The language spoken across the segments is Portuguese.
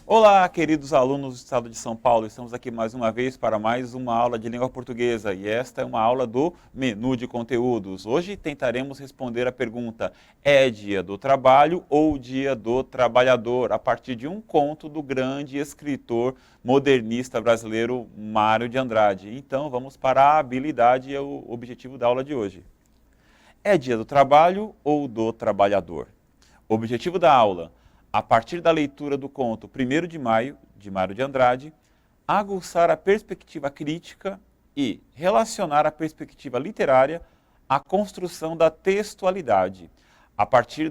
Olá, queridos alunos do Estado de São Paulo. Estamos aqui mais uma vez para mais uma aula de língua portuguesa e esta é uma aula do menu de conteúdos. Hoje tentaremos responder a pergunta: é dia do trabalho ou dia do trabalhador? A partir de um conto do grande escritor modernista brasileiro Mário de Andrade. Então vamos para a habilidade e o objetivo da aula de hoje. É dia do trabalho ou do trabalhador? Objetivo da aula: a partir da leitura do conto 1º de Maio, de Mário de Andrade, aguçar a perspectiva crítica e relacionar a perspectiva literária à construção da textualidade. A partir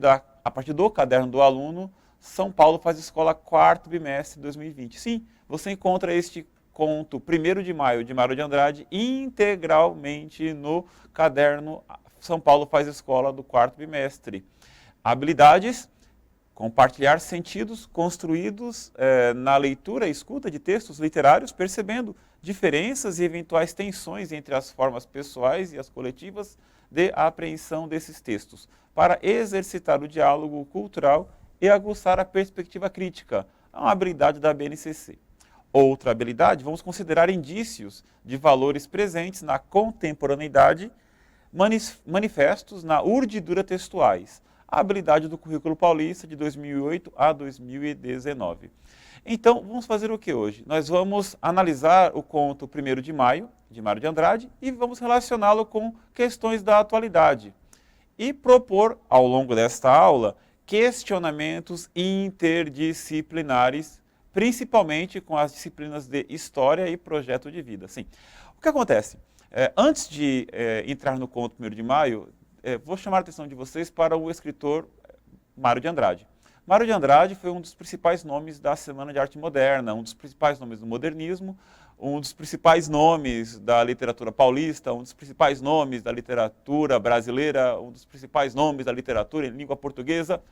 do caderno do aluno, São Paulo faz escola 4º bimestre de 2020. Sim, você encontra este conto 1º de Maio, de Mário de Andrade, integralmente no caderno São Paulo faz escola do 4º bimestre. Habilidades: compartilhar sentidos construídos na leitura e escuta de textos literários, percebendo diferenças e eventuais tensões entre as formas pessoais e as coletivas de apreensão desses textos, para exercitar o diálogo cultural e aguçar a perspectiva crítica, uma habilidade da BNCC. Outra habilidade: vamos considerar indícios de valores presentes na contemporaneidade, manifestos na urdidura textuais, a habilidade do currículo paulista de 2008 a 2019. Então, vamos fazer o que hoje? Nós vamos analisar o conto 1º de Maio, de Mário de Andrade, e vamos relacioná-lo com questões da atualidade. E propor, ao longo desta aula, questionamentos interdisciplinares, principalmente com as disciplinas de História e Projeto de Vida. Sim. O que acontece? Antes de entrar no conto 1º de Maio, vou chamar a atenção de vocês para o escritor Mário de Andrade. Mário de Andrade foi um dos principais nomes da Semana de Arte Moderna, um dos principais nomes do modernismo, um dos principais nomes da literatura paulista, um dos principais nomes da literatura brasileira, um dos principais nomes da literatura em língua portuguesa.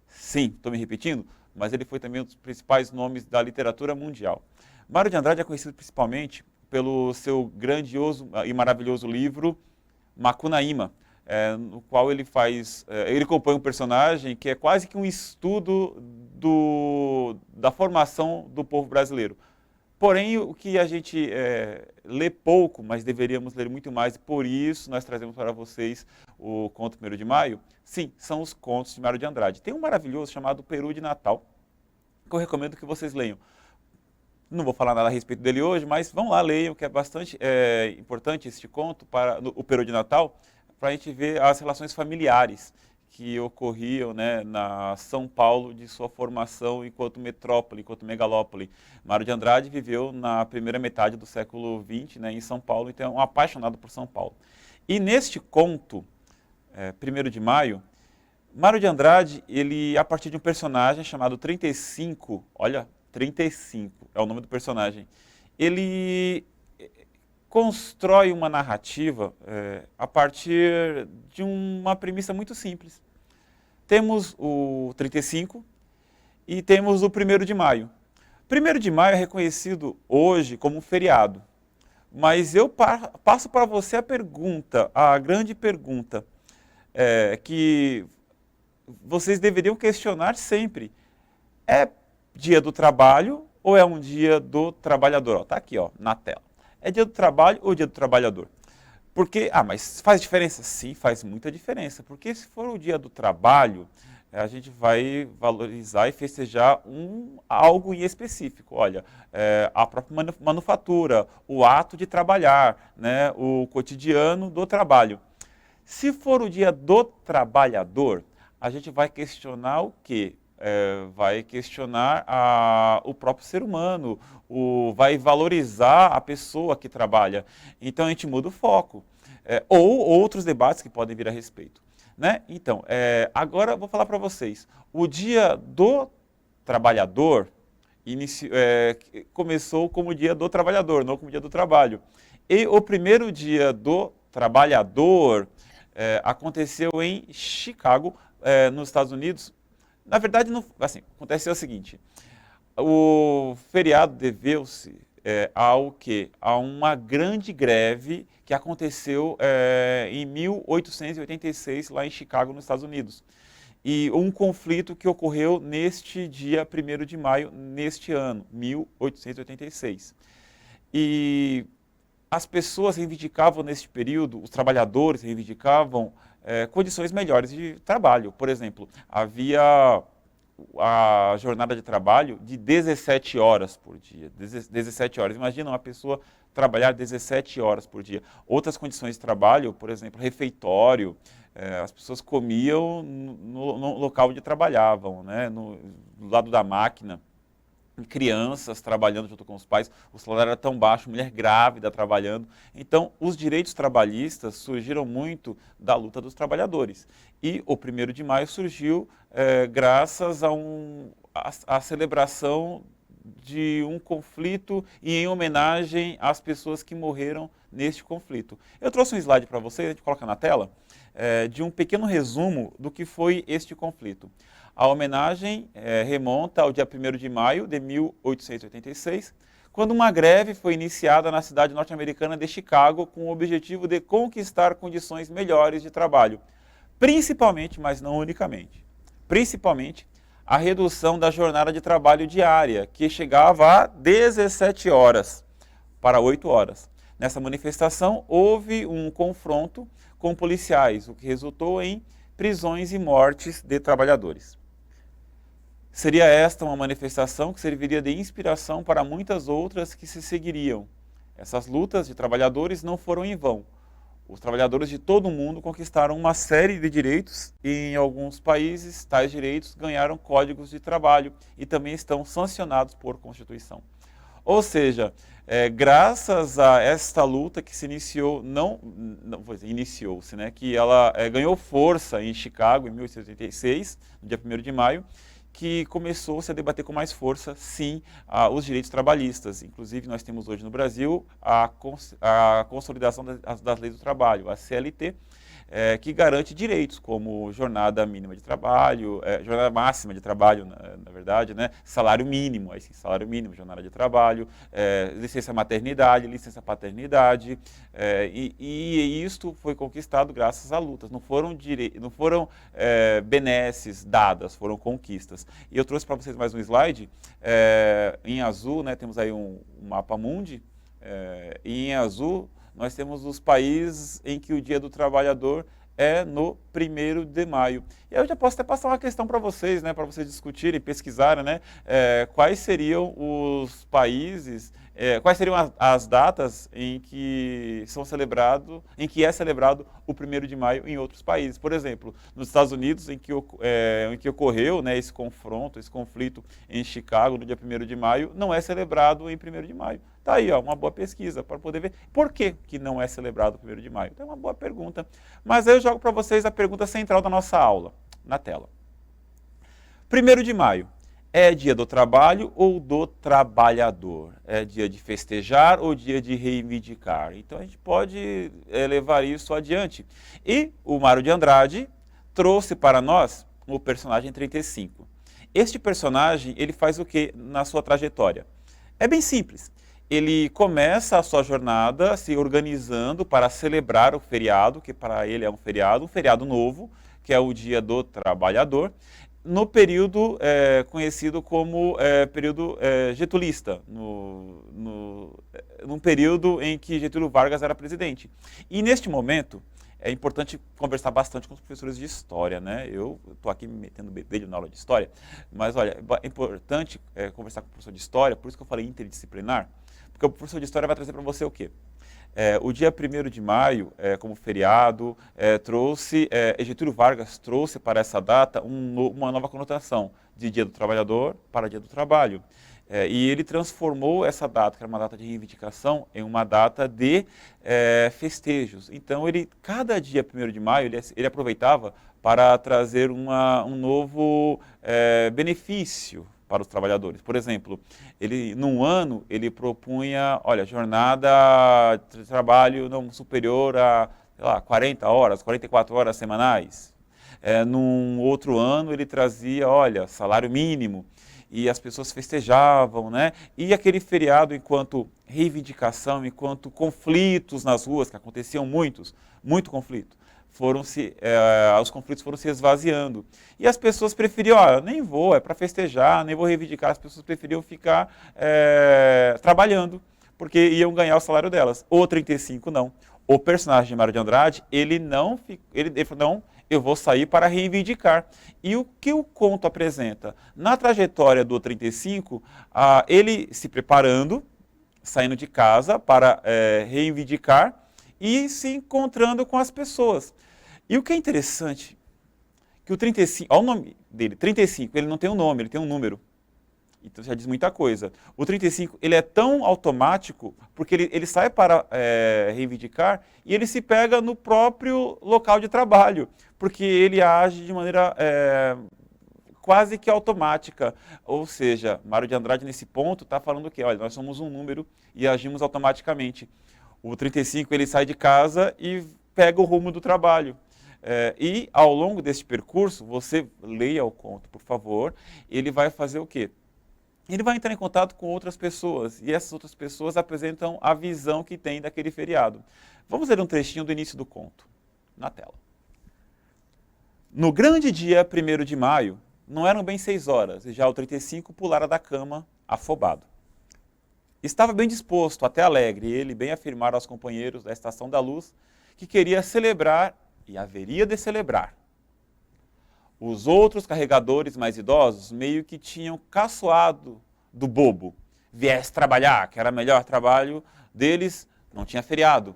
Sim, estou me repetindo, mas ele foi também um dos principais nomes da literatura mundial. Mário de Andrade é conhecido principalmente pelo seu grandioso e maravilhoso livro Macunaíma, no qual ele compõe um personagem que é quase que um estudo da formação do povo brasileiro. Porém, o que a gente lê pouco, mas deveríamos ler muito mais, e por isso nós trazemos para vocês o conto 1º de Maio, sim, são os contos de Mário de Andrade. Tem um maravilhoso chamado Peru de Natal, que eu recomendo que vocês leiam. Não vou falar nada a respeito dele hoje, mas vão lá, leiam, que é bastante importante este conto, o Peru de Natal, para a gente ver as relações familiares que ocorriam, né, na São Paulo de sua formação enquanto metrópole, enquanto megalópole. Mário de Andrade viveu na primeira metade do século XX, né, em São Paulo, então é um apaixonado por São Paulo. E neste conto, 1º de Maio, Mário de Andrade, ele, a partir de um personagem chamado 35, olha, 35 é o nome do personagem, ele constrói uma narrativa a partir de uma premissa muito simples. Temos o 35 e temos o 1º de Maio. 1º de Maio é reconhecido hoje como um feriado, mas eu passo para você a grande pergunta, que vocês deveriam questionar sempre: é dia do trabalho ou é um dia do trabalhador? Está aqui, ó, na tela. É dia do trabalho ou dia do trabalhador? Porque, mas faz diferença? Sim, faz muita diferença. Porque se for o dia do trabalho, a gente vai valorizar e festejar algo em específico. Olha, a própria manufatura, o ato de trabalhar, né, o cotidiano do trabalho. Se for o dia do trabalhador, a gente vai questionar o quê? Vai questionar o próprio ser humano, vai valorizar a pessoa que trabalha. Então a gente muda o foco. Ou outros debates que podem vir a respeito. Né? Então, agora eu vou falar para vocês. O dia do trabalhador começou como dia do trabalhador, não como dia do trabalho. E o primeiro dia do trabalhador aconteceu em Chicago, nos Estados Unidos. Na verdade, aconteceu o seguinte: o feriado deveu-se ao quê? A uma grande greve que aconteceu em 1886, lá em Chicago, nos Estados Unidos. e um conflito que ocorreu neste dia 1º de maio, neste ano, 1886. E as pessoas reivindicavam neste período, os trabalhadores reivindicavam condições melhores de trabalho. Por exemplo, havia a jornada de trabalho de 17 horas por dia. 17 horas. Imagina uma pessoa trabalhar 17 horas por dia. Outras condições de trabalho, por exemplo, refeitório, as pessoas comiam no local onde trabalhavam, né? Do lado da máquina. Crianças trabalhando junto com os pais, o salário era tão baixo, mulher grávida trabalhando. Então, os direitos trabalhistas surgiram muito da luta dos trabalhadores. E o 1º de maio surgiu graças à celebração de um conflito e em homenagem às pessoas que morreram neste conflito. Eu trouxe um slide para vocês, a gente coloca na tela, de um pequeno resumo do que foi este conflito. A homenagem remonta ao dia 1º de maio de 1886, quando uma greve foi iniciada na cidade norte-americana de Chicago com o objetivo de conquistar condições melhores de trabalho, principalmente, mas não unicamente, principalmente a redução da jornada de trabalho diária, que chegava a 17 horas para 8 horas. Nessa manifestação houve um confronto com policiais, o que resultou em prisões e mortes de trabalhadores. Seria esta uma manifestação que serviria de inspiração para muitas outras que se seguiriam. Essas lutas de trabalhadores não foram em vão. Os trabalhadores de todo o mundo conquistaram uma série de direitos e em alguns países tais direitos ganharam códigos de trabalho e também estão sancionados por Constituição. Ou seja, graças a esta luta que se iniciou, iniciou-se, né, que ela ganhou força em Chicago em 1886, no dia 1º de maio, que começou-se a debater com mais força, sim, os direitos trabalhistas. Inclusive, nós temos hoje no Brasil a consolidação das leis do trabalho, a CLT, que garante direitos como jornada mínima de trabalho, jornada máxima de trabalho, na verdade, né? Salário mínimo, aí sim, salário mínimo, jornada de trabalho, licença maternidade, licença paternidade, e isto foi conquistado graças a lutas, não foram benesses dadas, foram conquistas. E eu trouxe para vocês mais um slide, em azul, né, temos aí um mapa mundi, e em azul nós temos os países em que o Dia do Trabalhador é no 1º de maio. E aí eu já posso até passar uma questão para vocês, né, para vocês discutirem, pesquisarem, né, quais seriam os países, quais seriam as datas em que é celebrado o 1º de maio em outros países. Por exemplo, nos Estados Unidos, em que ocorreu, né, esse conflito em Chicago, no dia 1º de maio, não é celebrado em 1º de maio. Está aí, ó, uma boa pesquisa para poder ver por que não é celebrado o 1º de maio. Então é uma boa pergunta. Mas aí eu jogo para vocês a pergunta central da nossa aula, na tela. 1º de maio, é dia do trabalho ou do trabalhador? É dia de festejar ou dia de reivindicar? Então a gente pode levar isso adiante. E o Mário de Andrade trouxe para nós o personagem 35. Este personagem, ele faz o que na sua trajetória? É bem simples. Ele começa a sua jornada se organizando para celebrar o feriado, que para ele é um feriado novo, que é o Dia do Trabalhador, no período conhecido como período getulista, num período em que Getúlio Vargas era presidente. E neste momento, é importante conversar bastante com os professores de história, né? Eu estou aqui me metendo bedelho na aula de história, mas olha, é importante conversar com o professor de história, por isso que eu falei interdisciplinar, porque o professor de história vai trazer para você o quê? O dia 1º de maio, como feriado, Getúlio Vargas trouxe para essa data uma nova conotação de Dia do Trabalhador para Dia do Trabalho. E ele transformou essa data, que era uma data de reivindicação, em uma data de festejos. Então, cada dia 1º de maio, ele aproveitava para trazer um novo benefício para os trabalhadores. Por exemplo, num ano, ele propunha, olha, jornada de trabalho não superior a, sei lá, 40 horas, 44 horas semanais. Num outro ano, ele trazia, olha, salário mínimo. E as pessoas festejavam, né? E aquele feriado, enquanto reivindicação, enquanto conflitos nas ruas, que aconteciam muito conflito, os conflitos foram se esvaziando. E as pessoas preferiam, eu nem vou, é para festejar, nem vou reivindicar, as pessoas preferiam ficar trabalhando, porque iam ganhar o salário delas. O 35 não. O personagem de Mário de Andrade, ele falou, não, eu vou sair para reivindicar. E o que o conto apresenta? Na trajetória do 35, ele se preparando, saindo de casa para reivindicar e se encontrando com as pessoas. E o que é interessante, que o 35, olha o nome dele, 35, ele não tem um nome, ele tem um número. Então já diz muita coisa. O 35, ele é tão automático, porque ele sai para reivindicar e ele se pega no próprio local de trabalho, porque ele age de maneira quase que automática. Ou seja, Mário de Andrade, nesse ponto, está falando o quê? Olha, nós somos um número e agimos automaticamente. O 35, ele sai de casa e pega o rumo do trabalho. E ao longo desse percurso, você leia o conto, por favor, ele vai fazer o quê? Ele vai entrar em contato com outras pessoas, e essas outras pessoas apresentam a visão que tem daquele feriado. Vamos ler um trechinho do início do conto, na tela. No grande dia 1º de maio, não eram bem 6 horas, e já o 35 pulara da cama, afobado. Estava bem disposto, até alegre, e ele bem afirmara aos companheiros da Estação da Luz que queria celebrar, e haveria de celebrar. Os outros carregadores mais idosos meio que tinham caçoado do bobo. Viesse trabalhar, que era o melhor trabalho deles, não tinha feriado.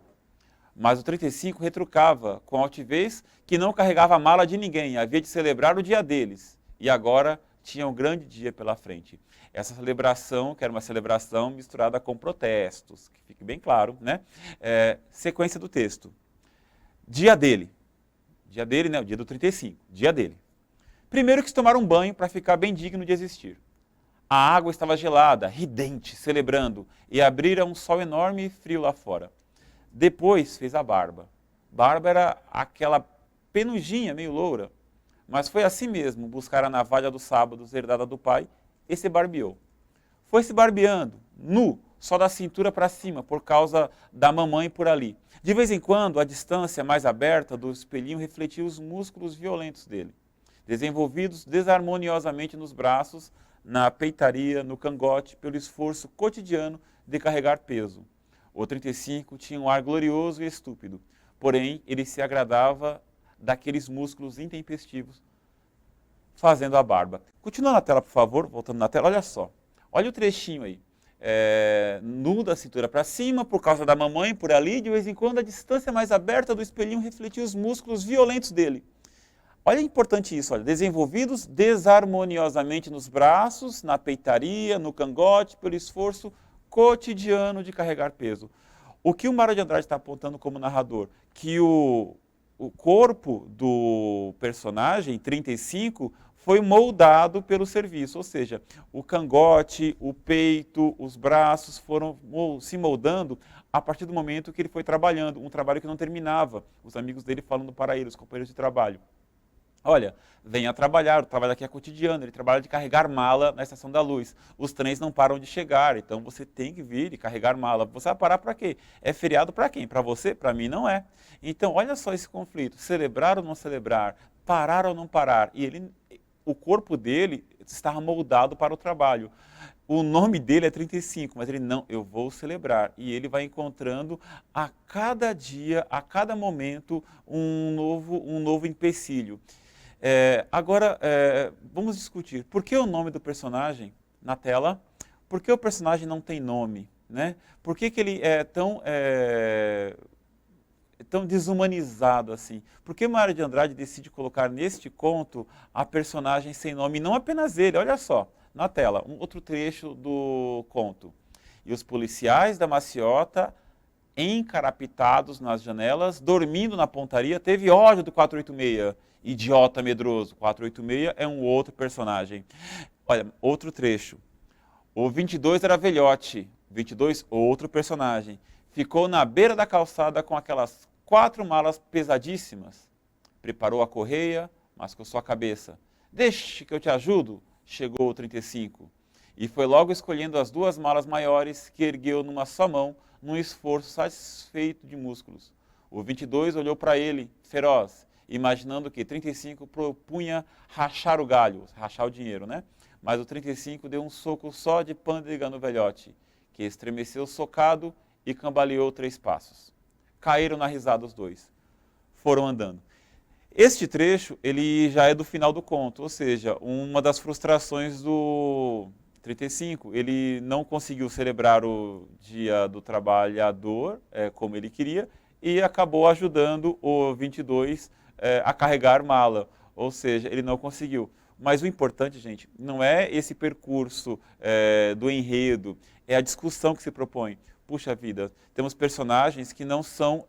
Mas o 35 retrucava com altivez que não carregava a mala de ninguém, havia de celebrar o dia deles. E agora tinha um grande dia pela frente. Essa celebração, que era uma celebração misturada com protestos, que fique bem claro, né? Sequência do texto. Dia dele. Dia dele, né? O dia do 35. Dia dele. Primeiro quis tomar um banho para ficar bem digno de existir. A água estava gelada, ridente, celebrando, e abrira um sol enorme e frio lá fora. Depois fez a barba. Barba era aquela penugem meio loura, mas foi assim mesmo buscar a navalha dos sábados herdada do pai e se barbeou. Foi se barbeando, nu, só da cintura para cima, por causa da mamãe por ali. De vez em quando, a distância mais aberta do espelhinho refletia os músculos violentos dele, desenvolvidos desarmoniosamente nos braços, na peitaria, no cangote, pelo esforço cotidiano de carregar peso. O 35 tinha um ar glorioso e estúpido, porém ele se agradava daqueles músculos intempestivos, fazendo a barba. Continua na tela, por favor, voltando na tela, olha só. Olha o trechinho aí. Nu da cintura para cima, por causa da mamãe por ali, de vez em quando a distância mais aberta do espelhinho refletia os músculos violentos dele. Olha, é importante isso, olha, desenvolvidos desarmoniosamente nos braços, na peitaria, no cangote, pelo esforço cotidiano de carregar peso. O que o Mário de Andrade está apontando como narrador? Que o corpo do personagem, 35, foi moldado pelo serviço, ou seja, o cangote, o peito, os braços foram se moldando a partir do momento que ele foi trabalhando, um trabalho que não terminava, os amigos dele falando para ele, os companheiros de trabalho. Olha, venha trabalhar, o trabalho aqui é cotidiano, ele trabalha de carregar mala na Estação da Luz. Os trens não param de chegar, então você tem que vir e carregar mala. Você vai parar para quê? É feriado para quem? Para você? Para mim não é. Então, olha só esse conflito, celebrar ou não celebrar, parar ou não parar. E o corpo dele estava moldado para o trabalho. O nome dele é 35, mas ele não, eu vou celebrar. E ele vai encontrando a cada dia, a cada momento, um novo empecilho. Agora, vamos discutir. Por que o nome do personagem na tela? Por que o personagem não tem nome? Né? Por que ele é tão desumanizado assim? Por que Mário de Andrade decide colocar neste conto a personagem sem nome? Não apenas ele, olha só, na tela, um outro trecho do conto. E os policiais da maciota, encarapitados nas janelas, dormindo na pontaria, teve ódio do 486. Idiota medroso. 486 é um outro personagem. Olha, outro trecho. O 22 era velhote. 22, outro personagem. Ficou na beira da calçada com aquelas 4 malas pesadíssimas. Preparou a correia, mas com sua cabeça. Deixe que eu te ajudo, chegou o 35. E foi logo escolhendo as 2 malas maiores que ergueu numa só mão, num esforço satisfeito de músculos. O 22 olhou para ele, feroz, imaginando que 35 propunha rachar o galho, rachar o dinheiro, né? Mas o 35 deu um soco só de pândega no velhote, que estremeceu socado e cambaleou 3 passos. Caíram na risada os dois. Foram andando. Este trecho, ele já é do final do conto, ou seja, uma das frustrações do 35. Ele não conseguiu celebrar o Dia do Trabalhador, como ele queria, e acabou ajudando o 22 a carregar mala, ou seja, ele não conseguiu. Mas o importante, gente, não é esse percurso do enredo, é a discussão que se propõe. Puxa vida, temos personagens que não são,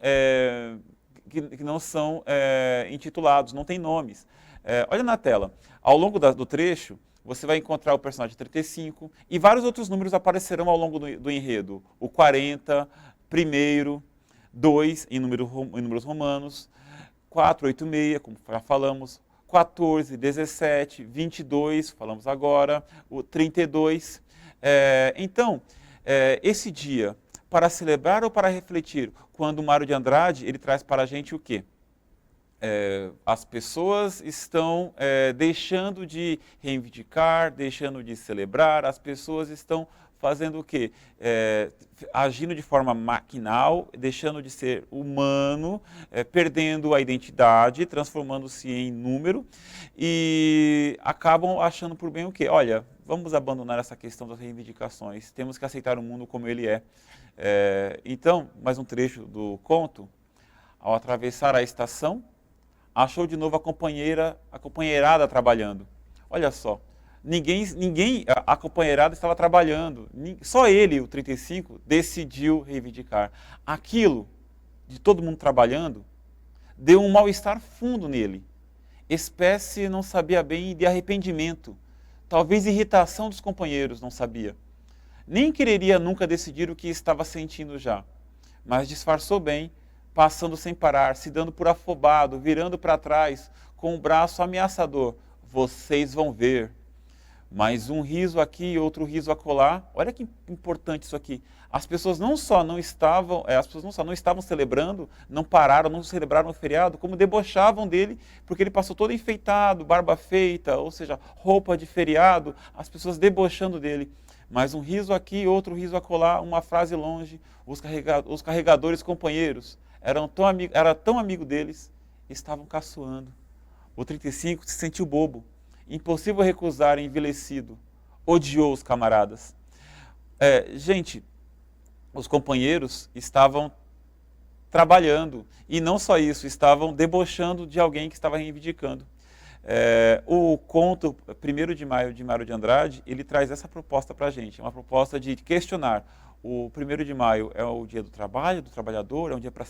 intitulados, não têm nomes. Olha na tela, ao longo do trecho, você vai encontrar o personagem 35 e vários outros números aparecerão ao longo do enredo. O 40, primeiro, 2 em números romanos, 486, como já falamos, 14, 17, 22, falamos agora, o 32. Então, esse dia, para celebrar ou para refletir, quando o Mário de Andrade, ele traz para a gente o quê? As pessoas estão deixando de reivindicar, deixando de celebrar, as pessoas estão fazendo o quê? Agindo de forma maquinal, deixando de ser humano, perdendo a identidade, transformando-se em número e acabam achando por bem o quê? Olha, vamos abandonar essa questão das reivindicações, temos que aceitar o mundo como ele é. Então, mais um trecho do conto. Ao atravessar a estação, achou de novo a companheirada trabalhando. Olha só, a companheirada estava trabalhando. Só ele, o 35, decidiu reivindicar. Aquilo de todo mundo trabalhando deu um mal-estar fundo nele. Espécie, não sabia bem, de arrependimento. Talvez irritação dos companheiros, não sabia. Nem quereria nunca decidir o que estava sentindo já. Mas disfarçou bem, passando sem parar, se dando por afobado, virando para trás, com o braço ameaçador. Vocês vão ver. Mais um riso aqui e outro riso acolá. Olha que importante isso aqui. As pessoas não só não estavam celebrando, não pararam, não celebraram o feriado, como debochavam dele, porque ele passou todo enfeitado, barba feita, ou seja, roupa de feriado, as pessoas debochando dele. Mais um riso aqui, outro riso acolá, uma frase longe, os carregadores companheiros, era tão amigo deles, estavam caçoando. O 35 se sentiu bobo, impossível recusar, envelhecido, odiou os camaradas. Gente, os companheiros estavam trabalhando, e não só isso, estavam debochando de alguém que estava reivindicando. O conto 1º de Maio, de Mário de Andrade, ele traz essa proposta para a gente, uma proposta de questionar. O 1º de Maio é o dia do trabalho, do trabalhador, é um dia para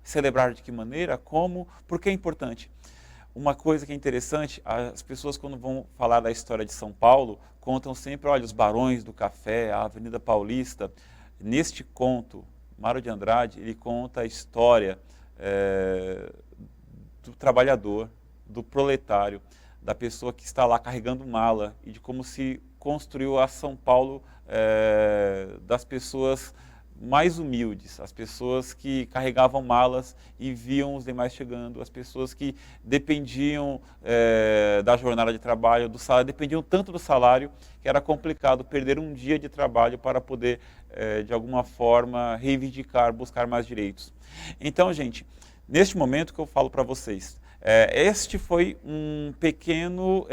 celebrar de que maneira, como, por que é importante? Uma coisa que é interessante, as pessoas quando vão falar da história de São Paulo, contam sempre, olha, os barões do café, a Avenida Paulista. Neste conto, Mário de Andrade, ele conta a história do trabalhador, do proletário, da pessoa que está lá carregando mala e de como se construiu a São Paulo das pessoas mais humildes, as pessoas que carregavam malas e viam os demais chegando, as pessoas que dependiam da jornada de trabalho, do salário, dependiam tanto do salário que era complicado perder um dia de trabalho para poder, de alguma forma, reivindicar, buscar mais direitos. Então, gente, neste momento que eu falo para vocês, este foi um pequeno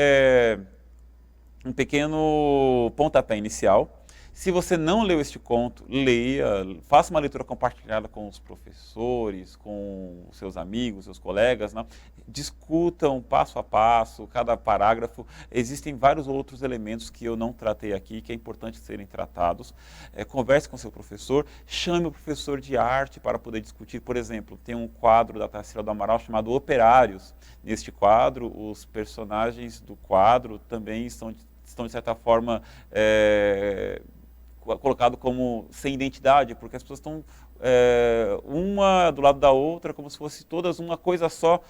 pontapé inicial. Se você não leu este conto, leia, faça uma leitura compartilhada com os professores, com os seus amigos, seus colegas, né? Discutam passo a passo, cada parágrafo. Existem vários outros elementos que eu não tratei aqui, que é importante serem tratados. Converse com seu professor, chame o professor de arte para poder discutir. Por exemplo, tem um quadro da Tarsila do Amaral chamado Operários. Neste quadro, os personagens do quadro também estão de certa forma, colocado como sem identidade, porque as pessoas estão uma do lado da outra, como se fosse todas uma coisa só,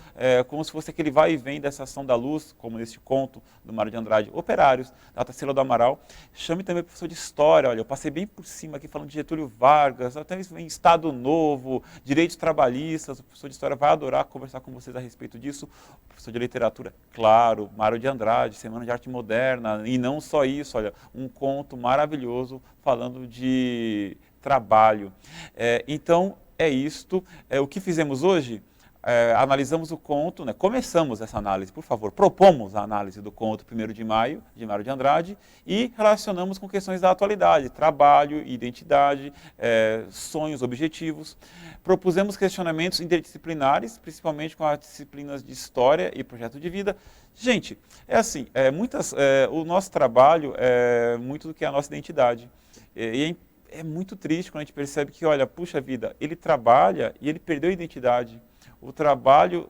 como se fosse aquele vai e vem dessa ação da luz, como nesse conto do Mário de Andrade, Operários, da Tarsila do Amaral. Chame também o professor de História, olha, eu passei bem por cima aqui falando de Getúlio Vargas, até em Estado Novo, direitos trabalhistas, o professor de História vai adorar conversar com vocês a respeito disso. O professor de Literatura, claro, Mário de Andrade, Semana de Arte Moderna, e não só isso, olha, um conto maravilhoso falando de trabalho. Então, é isto. O que fizemos hoje? Analisamos o conto, né? Começamos essa análise, por favor, propomos a análise do conto 1º de Maio, de Mário de Andrade, e relacionamos com questões da atualidade, trabalho, identidade, sonhos, objetivos. Propusemos questionamentos interdisciplinares, principalmente com as disciplinas de História e Projeto de Vida. Gente, assim, o nosso trabalho é muito do que é a nossa identidade. É muito triste quando a gente percebe que, olha, puxa vida, ele trabalha e ele perdeu a identidade. O trabalho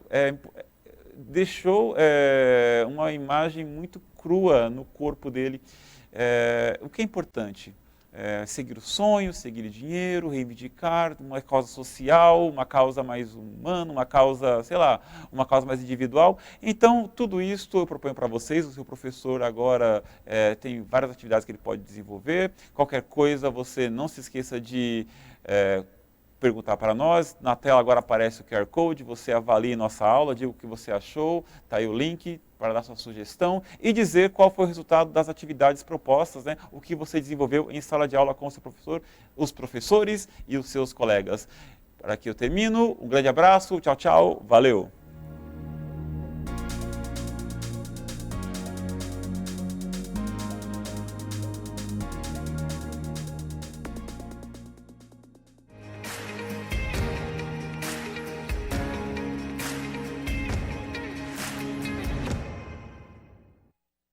deixou uma imagem muito crua no corpo dele. O que é importante? Seguir o sonho, seguir o dinheiro, reivindicar uma causa social, uma causa mais humana, uma causa, sei lá, uma causa mais individual. Então, tudo isso eu proponho para vocês. O seu professor agora tem várias atividades que ele pode desenvolver. Qualquer coisa, você não se esqueça de perguntar para nós. Na tela agora aparece o QR Code, você avalie nossa aula, diga o que você achou, está aí o link para dar sua sugestão e dizer qual foi o resultado das atividades propostas, né? O que você desenvolveu em sala de aula com o seu professor, os professores e os seus colegas. Por aqui eu termino, um grande abraço, tchau, tchau, valeu!